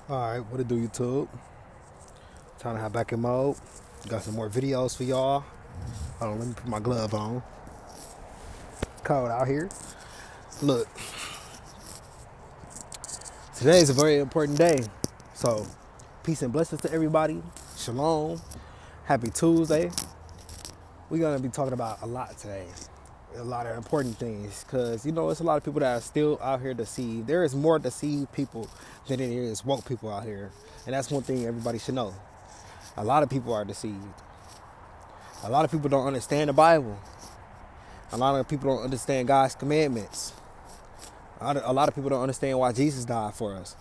Alright, what it do, YouTube? Trying to have back in mode. Got some more videos for y'all. Hold on, let me put my glove on. It's cold out here. Look, today is a very important day. So, peace and blessings to everybody. Shalom. Happy Tuesday. We're going to be talking about a lot today. A lot of important things. Because, it's a lot of people that are still out here deceived. There is more deceived people than there is woke people out here. And that's one thing everybody should know. A lot of people are deceived. A lot of people don't understand the Bible. A lot of people don't understand God's commandments. A lot of people don't understand why Jesus died for us.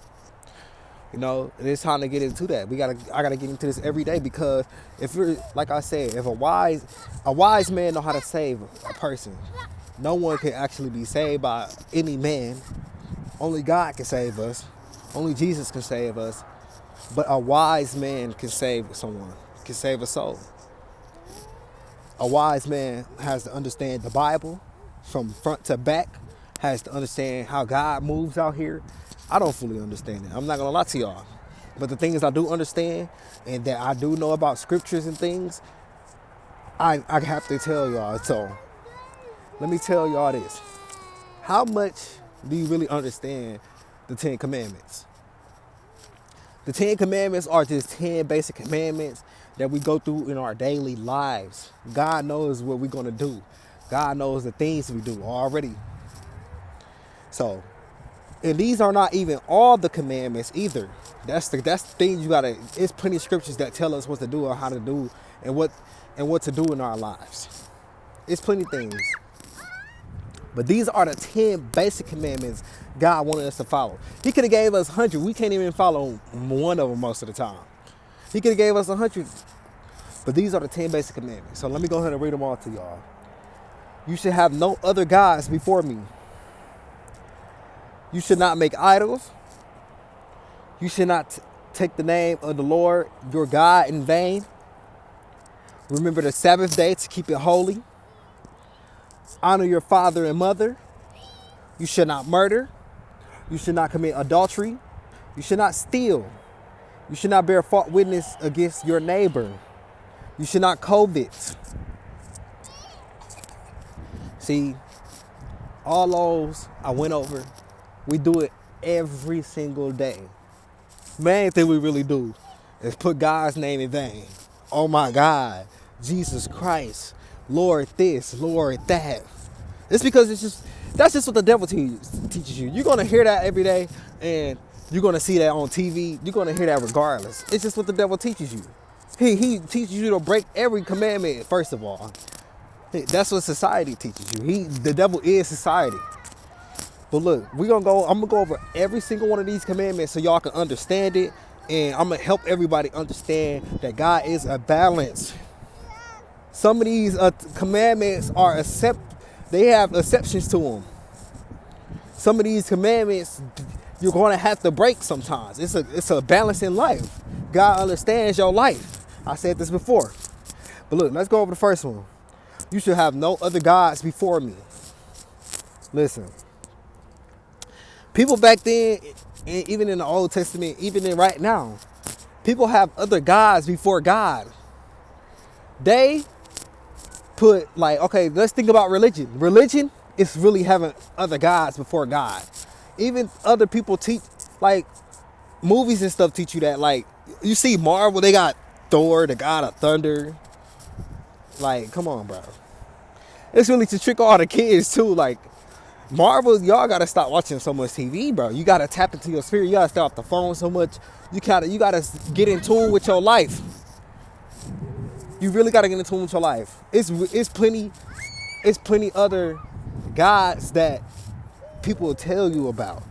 It's time to get into that. I gotta get into this every day, because if you're, like I said, if a wise man know how to save a person, no one can actually be saved by any man. Only God can save us. Only Jesus can save us. But a wise man can save someone, can save a soul. A wise man has to understand the Bible from front to back, has to understand how God moves out here. I don't fully understand it. I'm not going to lie to y'all. But the things I do understand and that I do know about scriptures and things, I have to tell y'all. So let me tell y'all this. How much do you really understand the 10 Commandments? The 10 Commandments are just 10 basic commandments that we go through in our daily lives. God knows what we're going to do. God knows the things we do already. So, and these are not even all the commandments either. That's the thing you gotta. It's plenty of scriptures that tell us what to do or how to do and what to do in our lives. It's plenty of things. But these are the 10 basic commandments God wanted us to follow. He could have gave us 100. We can't even follow one of them most of the time. He could have gave us 100. But these are the 10 basic commandments. So let me go ahead and read them all to y'all. You should have no other gods before me. You should not make idols. You should not take the name of the Lord your God in vain. Remember the Sabbath day to keep it holy. Honor your father and mother. You should not murder. You should not commit adultery. You should not steal. You should not bear false witness against your neighbor. You should not covet. See, all those I went over. We do it every single day. Main thing we really do is put God's name in vain. Oh my God, Jesus Christ, Lord this, Lord that. It's because that's just what the devil teaches you. You're gonna hear that every day, and you're gonna see that on TV. You're gonna hear that regardless. It's just what the devil teaches you. He teaches you to break every commandment. First of all, that's what society teaches you. The devil is society. But look, I'm gonna go over every single one of these commandments so y'all can understand it, and I'm gonna help everybody understand that God is a balance. Some of these commandments they have exceptions to them. Some of these commandments you're gonna have to break sometimes. It's a balance in life. God understands your life. I said this before. But look, let's go over the first one. You should have no other gods before me. Listen. People back then, and even in the Old Testament, even in right now, people have other gods before God. They put okay, let's think about religion. Religion is really having other gods before God. Even other people teach, movies and stuff teach you that. You see Marvel, they got Thor, the god of thunder. Come on, bro. It's really to trick all the kids too. Marvel, y'all gotta stop watching so much TV, bro. You gotta tap into your spirit. You gotta stay off the phone so much. You gotta get in tune with your life. You really gotta get in tune with your life. It's plenty other gods that people will tell you about,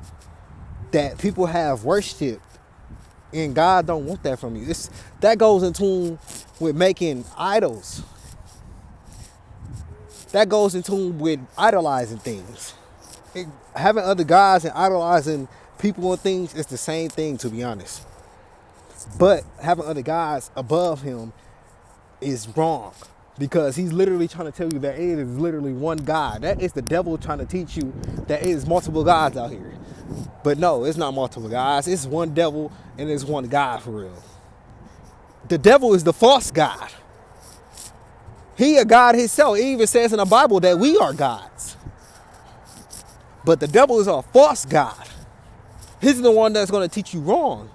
that people have worshipped, and God don't want that from you. That goes in tune with making idols. That goes in tune with idolizing things. Having other gods and idolizing people and things is the same thing, to be honest. But having other gods above him is wrong, because he's literally trying to tell you that it is literally one God. That is the devil trying to teach you that it is multiple gods out here. But no, it's not multiple gods. It's one devil and it's one God for real. The devil is the false God. He a God himself. It even says in the Bible that we are gods. But the devil is a false God. He's the one that's going to teach you wrong.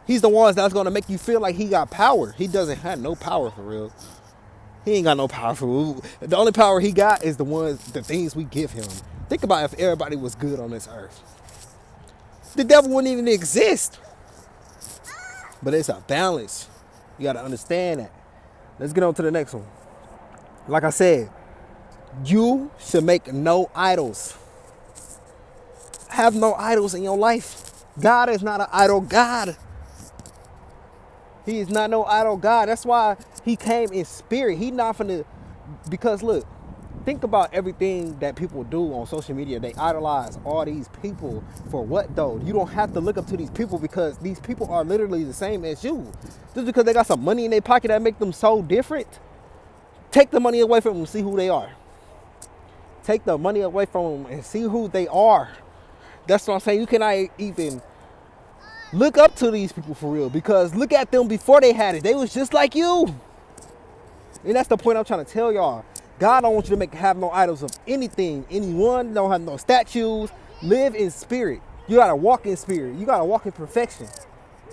He's the one that's going to make you feel like he got power. He doesn't have no power for real. He ain't got no power for real. The only power he got is the things we give him. Think about if everybody was good on this earth. The devil wouldn't even exist. But it's a balance. You got to understand that. Let's get on to the next one. Like I said, you should make no idols. Have no idols in your life. God is not an idol God. He is not no idol God. That's why he came in spirit. He not finna, because look, think about everything that people do on social media. They idolize all these people for what though? You don't have to look up to these people because these people are literally the same as you. Just because they got some money in their pocket that make them so different, take the money away from them and see who they are. Take the money away from them and see who they are. That's what I'm saying. You cannot even look up to these people for real, because look at them before they had it. They was just like you. And that's the point I'm trying to tell y'all. God don't want you to have no idols of anything, anyone. Don't have no statues. Live in spirit. You got to walk in spirit. You got to walk in perfection.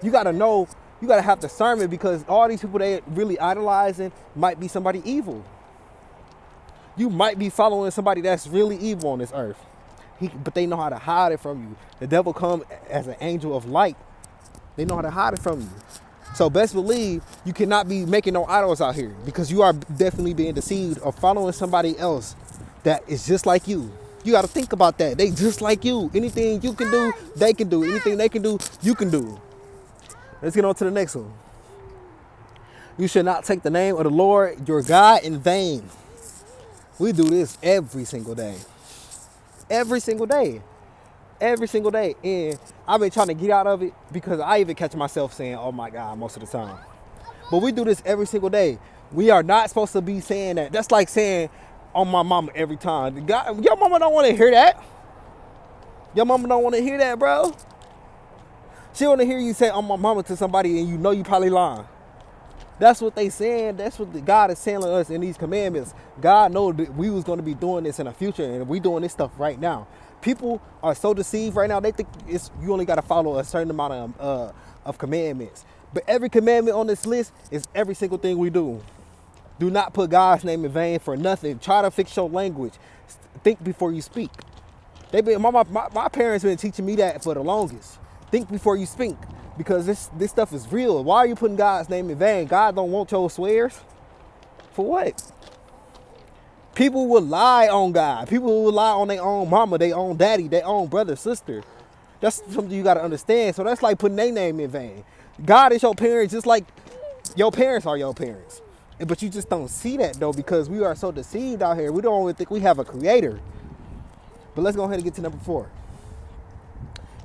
You got to know, you got to have discernment, because all these people they really idolizing might be somebody evil. You might be following somebody that's really evil on this earth. But they know how to hide it from you. The devil come as an angel of light. They know how to hide it from you. So best believe you cannot be making no idols out here, because you are definitely being deceived or following somebody else that is just like you. You got to think about that. They just like you. Anything you can do, they can do. Anything they can do, you can do. Let's get on to the next one. You should not take the name of the Lord your God in vain. We do this every single day. Every single day. Every single day. And I've been trying to get out of it, because I even catch myself saying, oh my God, most of the time. But we do this every single day. We are not supposed to be saying that. That's like saying on my mama every time. God, your mama don't want to hear that. Your mama don't want to hear that, bro. She want to hear you say on my mama to somebody and you know you probably lying. That's what they saying. That's what God is telling us in these commandments. God knows that we was going to be doing this in the future, and we doing this stuff right now. People are so deceived right now. They think you only got to follow a certain amount of commandments. But every commandment on this list is every single thing we do. Do not put God's name in vain for nothing. Try to fix your language. Think before you speak. My parents been teaching me that for the longest. Think before you speak. Because this stuff is real. Why are you putting God's name in vain? God don't want your swears. For what? People will lie on God. People will lie on their own mama, their own daddy, their own brother, sister. That's something you got to understand. So that's like putting their name in vain. God is your parents just like your parents are your parents. But you just don't see that though, because we are so deceived out here. We don't even think we have a creator. But let's go ahead and get to number 4.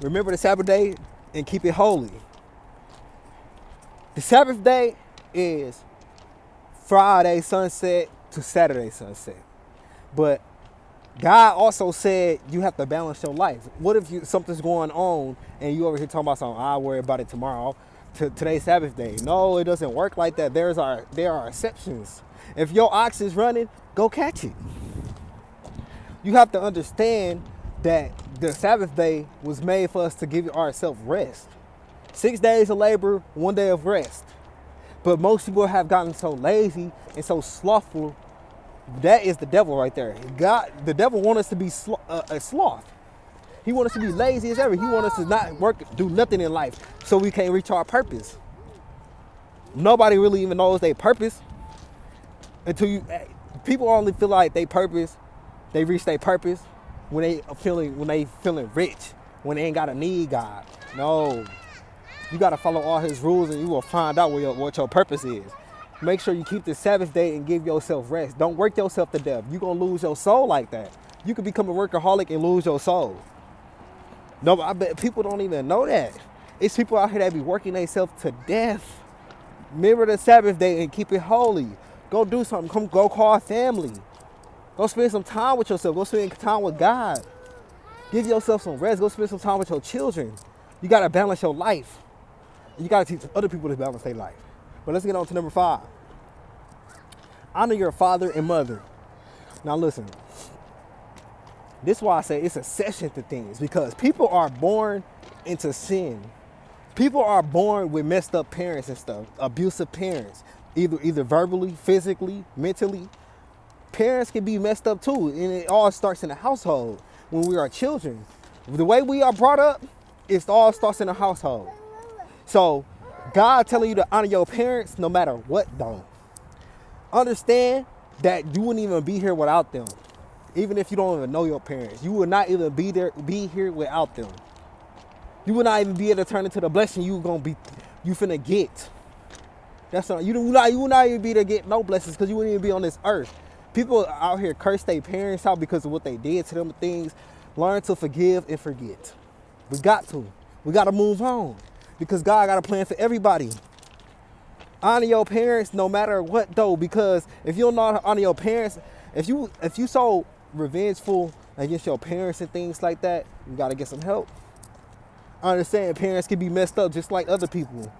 Remember the Sabbath day and keep it holy. The Sabbath day is Friday sunset to Saturday sunset. But God also said you have to balance your life. What if something's going on and you over here talking about something, I'll worry about it tomorrow, today's Sabbath day? No, it doesn't work like that. There are exceptions. If your ox is running, go catch it. You have to understand that the Sabbath day was made for us to give ourselves rest. 6 days of labor, 1 day of rest. But most people have gotten so lazy and so slothful. That is the devil right there. The devil wants us to be a sloth. He wants us to be lazy as ever. He wants us to not work, do nothing in life, so we can't reach our purpose. Nobody really even knows their purpose until people only feel like they reach their purpose when they feeling rich, when they ain't gotta need God. No. You got to follow all his rules and you will find out what your purpose is. Make sure you keep the Sabbath day and give yourself rest. Don't work yourself to death. You're going to lose your soul like that. You could become a workaholic and lose your soul. No, I bet people don't even know that. It's people out here that be working themselves to death. Remember the Sabbath day and keep it holy. Go do something. Go call family. Go spend some time with yourself. Go spend time with God. Give yourself some rest. Go spend some time with your children. You got to balance your life. You got to teach other people to balance their life. But let's get on to number 5. Honor your father and mother. Now listen. This is why I say it's a session to things, because people are born into sin. People are born with messed up parents and stuff, abusive parents, either verbally, physically, mentally. Parents can be messed up too, and it all starts in the household when we are children. The way we are brought up, it all starts in the household. So God telling you to honor your parents no matter what though. Understand that you wouldn't even be here without them. Even if you don't even know your parents, you would not even be here without them. You would not even be able to turn into the blessing you finna get. That's not, you would not even be able to get no blessings, because you wouldn't even be on this earth. People out here curse their parents out because of what they did to them things. Learn to forgive and forget. We got to move on, because God got a plan for everybody. Honor your parents no matter what though, because if you don't know how to honor your parents, if you so revengeful against your parents and things like that, you got to get some help. I understand parents can be messed up just like other people.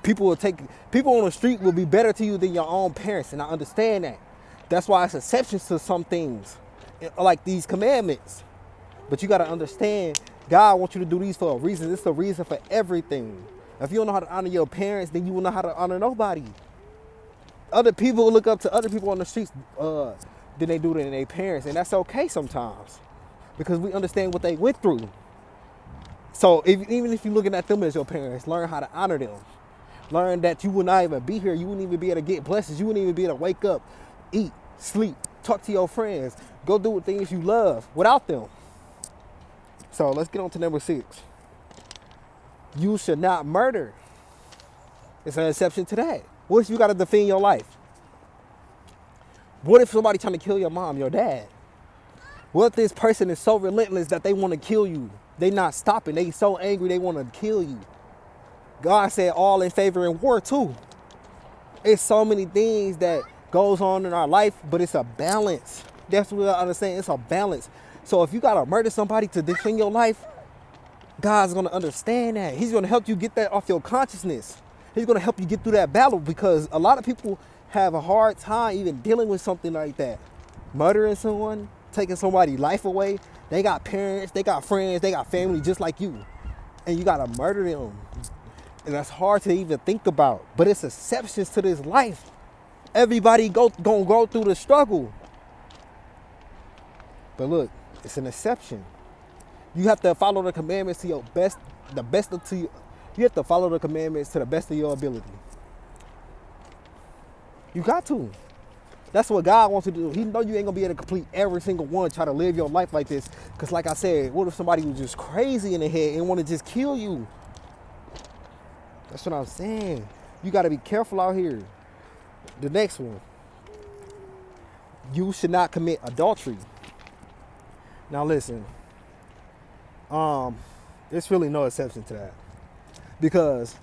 People on the street will be better to you than your own parents, and I understand that. That's why it's exceptions to some things, like these commandments. But you got to understand, God wants you to do these for a reason. It's the reason for everything. If you don't know how to honor your parents, then you will know how to honor nobody. Other people look up to other people on the streets than they do to their parents, and that's okay sometimes, because we understand what they went through. So even if you're looking at them as your parents, learn how to honor them. Learn that you would not even be here. You wouldn't even be able to get blessings. You wouldn't even be able to wake up, eat, sleep, talk to your friends, go do the things you love without them. So let's get on to number 6. You should not murder. It's an exception to that. What if you got to defend your life? What if somebody trying to kill your mom, your dad? What if this person is so relentless that they want to kill you? They not stopping. They so angry they want to kill you. God said all in favor in war too. It's so many things that goes on in our life, but it's a balance. That's what I understand. It's a balance. So if you got to murder somebody to defend your life, God's going to understand that. He's going to help you get that off your consciousness. He's going to help you get through that battle, because a lot of people have a hard time even dealing with something like that. Murdering someone, taking somebody's life away. They got parents, they got friends, they got family just like you. And you got to murder them. And that's hard to even think about. But it's exceptions to this life. Everybody gonna go through the struggle. But look, it's an exception. You have to follow the commandments to your best, you have to follow the commandments to the best of your ability. You got to. That's what God wants you to do. He know you ain't gonna be able to complete every single one, try to live your life like this. Because like I said, what if somebody was just crazy in the head and want to just kill you? That's what I'm saying. You got to be careful out here. The next one. You should not commit adultery. Now listen. There's really no exception to that. Because,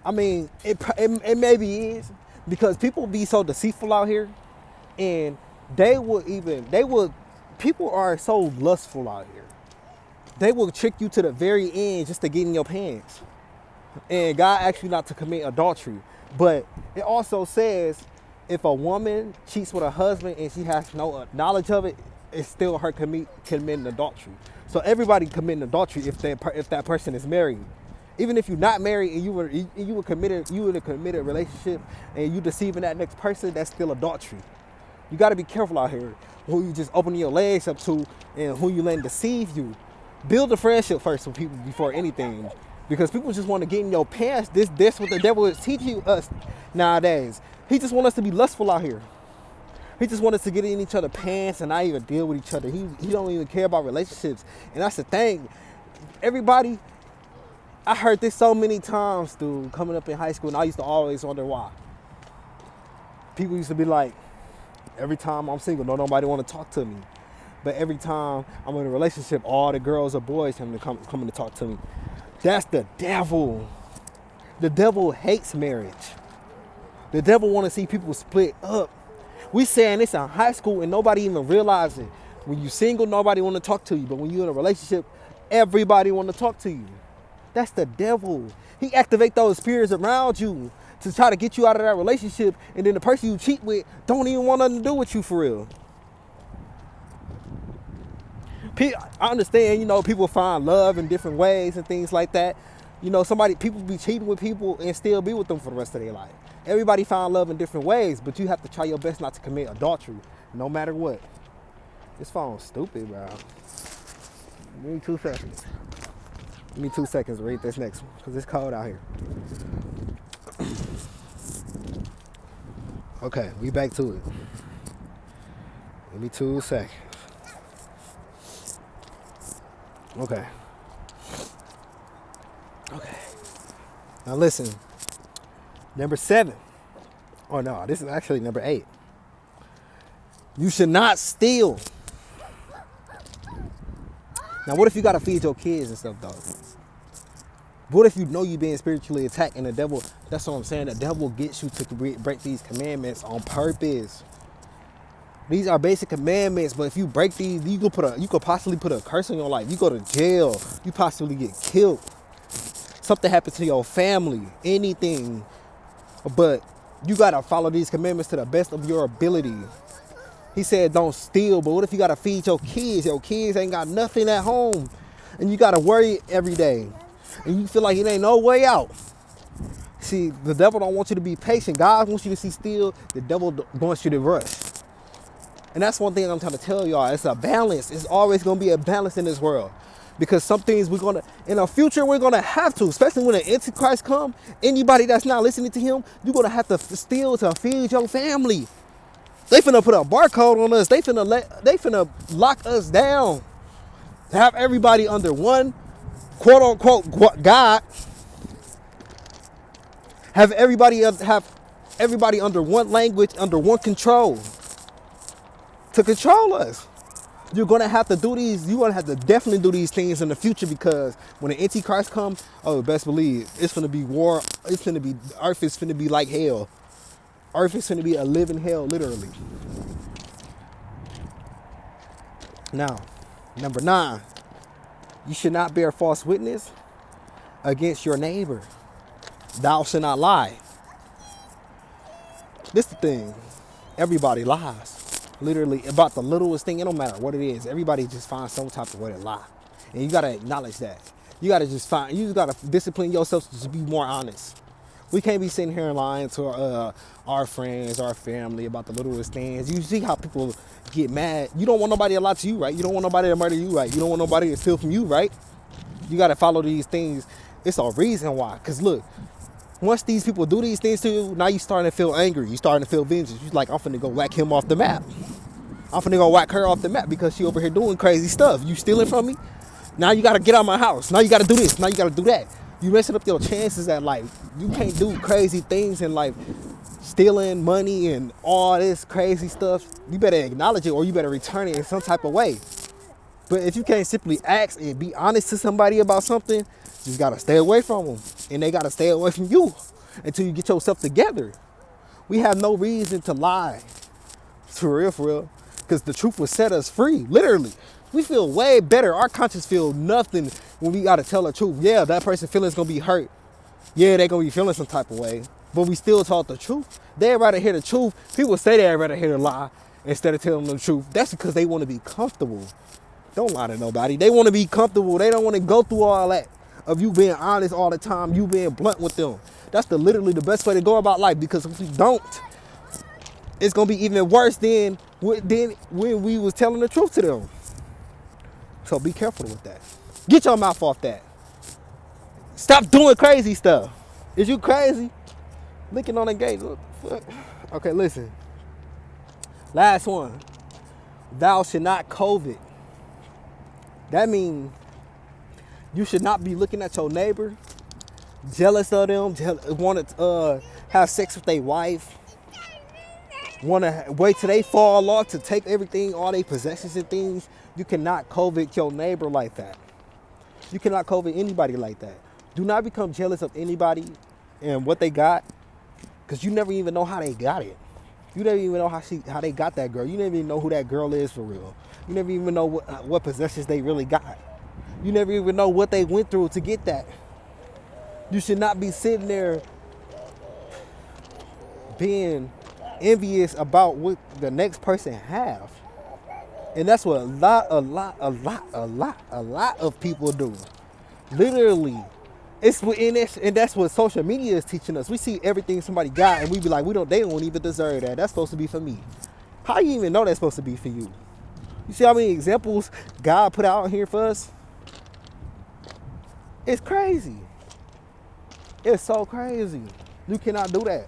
I mean, it maybe is. Because people be so deceitful out here. And people are so lustful out here. They will trick you to the very end just to get in your pants. And God asks you not to commit adultery. But it also says if a woman cheats with her husband and she has no knowledge of it, it's still her committing adultery. So everybody committing adultery if that person is married. Even if you're not married and you were committed, you in a committed relationship and you deceiving that next person, that's still adultery. You got to be careful out here who you just opening your legs up to and who you letting deceive you. Build a friendship first with people before anything, because people just want to get in your pants. This what the devil is teaching us nowadays. He just wants us to be lustful out here. He just wants us to get in each other's pants and not even deal with each other. He don't even care about relationships, and that's the thing. Everybody, I heard this so many times, dude, coming up in high school, and I used to always wonder why. People used to be like, every time I'm single, nobody want to talk to me. But every time I'm in a relationship, all the girls or boys coming to talk to me. That's the devil. The devil hates marriage. The devil want to see people split up. We saying this in high school and nobody even realizes it. When you single, nobody want to talk to you. But when you're in a relationship, everybody want to talk to you. That's the devil. He activate those spirits around you to try to get you out of that relationship, and then the person you cheat with don't even want nothing to do with you for real. I understand, people find love in different ways and things like that. People be cheating with people and still be with them for the rest of their life. Everybody find love in different ways, but you have to try your best not to commit adultery, no matter what. This phone's stupid, bro. Give me 2 seconds. Give me 2 seconds to read this next one, because it's cold out here. Okay, we back to it. Give me 2 seconds. Okay. Now listen. Number 7. Oh no, this is actually number 8. You should not steal. Now what if you gotta feed your kids and stuff though? What if you know you're being spiritually attacked and the devil, that's what I'm saying, the devil gets you to break these commandments on purpose. These are basic commandments, but if you break these, you could possibly put a curse on your life. You go to jail. You possibly get killed. Something happens to your family, anything. But you gotta follow these commandments to the best of your ability. He said don't steal, but what if you gotta feed your kids? Your kids ain't got nothing at home, and you gotta worry every day, and you feel like it ain't no way out. See, the devil don't want you to be patient. God wants you to see still. The devil wants you to rush. And that's one thing I'm trying to tell y'all. It's a balance. It's always going to be a balance in this world. Because some things in the future, we're going to have to, especially when the Antichrist come, anybody that's not listening to him, you're going to have to steal to feed your family. They finna put a barcode on us. They finna lock us down. Have everybody under one quote unquote God. Have everybody under one language, under one control. To control us. You're going to have to do these. You're going to have to definitely do these things in the future, because when the Antichrist comes, best believe it's going to be war. It's going to be, earth is going to be like hell. Earth is going to be a living hell, literally. Now, number 9, you should not bear false witness against your neighbor. Thou shalt not lie. This is the thing. Everybody lies. Literally, about the littlest thing. It don't matter what it is. Everybody just finds some type of way to lie. And you got to acknowledge that. You got to discipline yourself to just be more honest. We can't be sitting here and lying to our friends, our family about the littlest things. You see how people get mad. You don't want nobody to lie to you, right? You don't want nobody to murder you, right? You don't want nobody to steal from you, right? You got to follow these things. It's a reason why. Because look, once these people do these things to you, now you starting to feel angry. You starting to feel vengeance. You're like, I'm finna go whack him off the map. I'm finna go whack her off the map because she over here doing crazy stuff. You stealing from me? Now you got to get out of my house. Now you got to do this. Now you got to do that. You messing up your chances at life. You can't do crazy things in life. Stealing money and all this crazy stuff. You better acknowledge it, or you better return it in some type of way. But if you can't simply ask and be honest to somebody about something, you just got to stay away from them. And they got to stay away from you until you get yourself together. We have no reason to lie. For real. Because the truth will set us free, literally. We feel way better. Our conscience feel nothing when we got to tell the truth. Yeah, that person's feelings going to be hurt. Yeah, they going to be feeling some type of way. But we still taught the truth. They'd rather hear the truth. People say they'd rather hear the lie instead of telling them the truth. That's because they want to be comfortable. Don't lie to nobody. They want to be comfortable. They don't want to go through all that of you being honest all the time, you being blunt with them. That's literally the best way to go about life, because if we don't, it's going to be even worse than when we was telling the truth to them. So be careful with that. Get your mouth off that. Stop doing crazy stuff. Is you crazy? Licking on the gate. What the fuck? Okay, listen. Last one. Thou should not covet. That means you should not be looking at your neighbor, jealous of them, want to have sex with their wife, want to wait till they fall off to take everything, all their possessions and things. You cannot covet your neighbor like that. You cannot covet anybody like that. Do not become jealous of anybody and what they got, because you never even know how they got it. You never even know how they got that girl. You never even know who that girl is for real. You never even know what possessions they really got. You never even know what they went through to get that. You should not be sitting there being envious about what the next person have. And that's what a lot of people do. Literally. And that's what social media is teaching us. We see everything somebody got and we be like, they don't even deserve that. That's supposed to be for me. How you even know that's supposed to be for you? You see how many examples God put out here for us? It's crazy. It's so crazy. You cannot do that.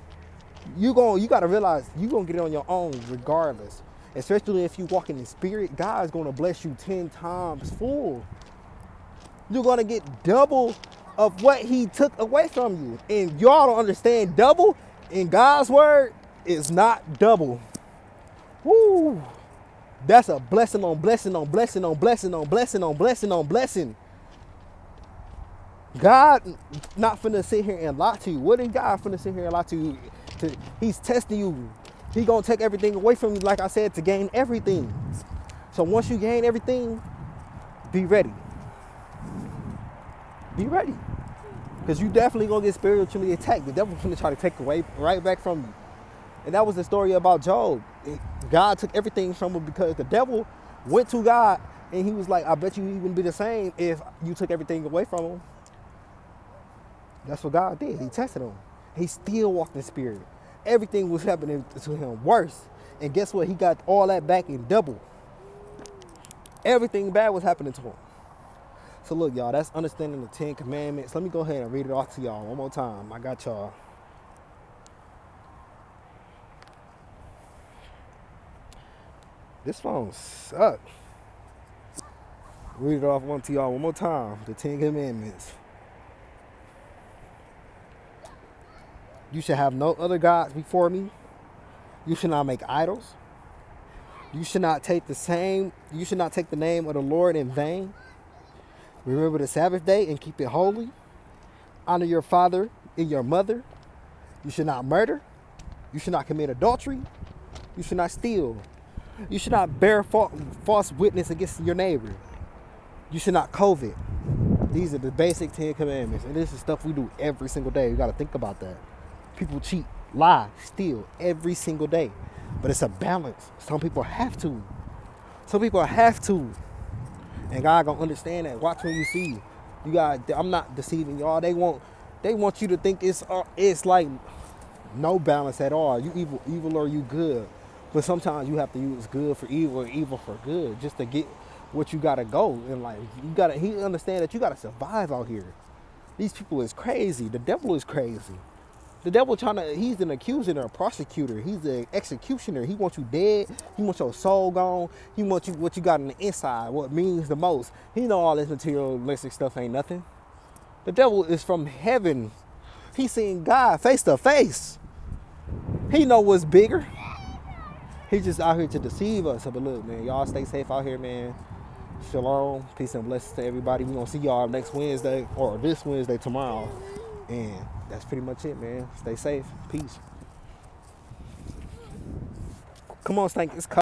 You gotta realize you're gonna get it on your own regardless. Especially if you walk in the spirit, God's gonna bless you 10 times full. You're gonna get double of what he took away from you. And y'all don't understand, double in God's word is not double. Woo! That's a blessing on blessing on blessing on blessing on blessing on blessing on blessing. God not finna sit here and lie to you. What is God finna sit here and lie to you? He's testing you. He gonna take everything away from you, like I said, to gain everything. So once you gain everything, be ready. Be ready. Because you definitely gonna get spiritually attacked. The devil's gonna try to take away right back from you. And that was the story about Job. God took everything from him because the devil went to God and he was like, I bet you he wouldn't be the same if you took everything away from him. That's what God did. He tested him. He still walked in spirit. Everything was happening to him worse. And guess what? He got all that back in double. Everything bad was happening to him. So look, y'all, that's understanding the 10 commandments. Let me go ahead and read it off to y'all one more time. I got y'all. This phone sucks. Read it off to y'all one more time. The 10 commandments. You should have no other gods before me. You should not make idols. You should not take the name of the Lord in vain. Remember the Sabbath day and keep it holy. Honor your father and your mother. You should not murder. You should not commit adultery. You should not steal. You should not bear false witness against your neighbor. You should not covet. These are the basic 10 commandments. And this is stuff we do every single day. You got to think about that. People cheat, lie, steal every single day. But it's a balance. Some people have to. And God gonna understand that. Watch when you see. I'm not deceiving y'all. They want you to think it's like no balance at all. You evil or you good. But sometimes you have to use good for evil or evil for good just to get what you gotta go in life. He understand that you gotta survive out here. These people is crazy. The devil is crazy. The devil he's an accuser and a prosecutor. He's an executioner. He wants you dead. He wants your soul gone. He wants you what you got on the inside, what means the most. He know all this materialistic stuff ain't nothing. The devil is from heaven. He's seeing God face to face. He know what's bigger. He's just out here to deceive us. But look, man, y'all stay safe out here, man. Shalom. Peace and blessings to everybody. We're going to see y'all next Wednesday or this Wednesday tomorrow. And that's pretty much it, man. Stay safe. Peace. Come on, Stank. It's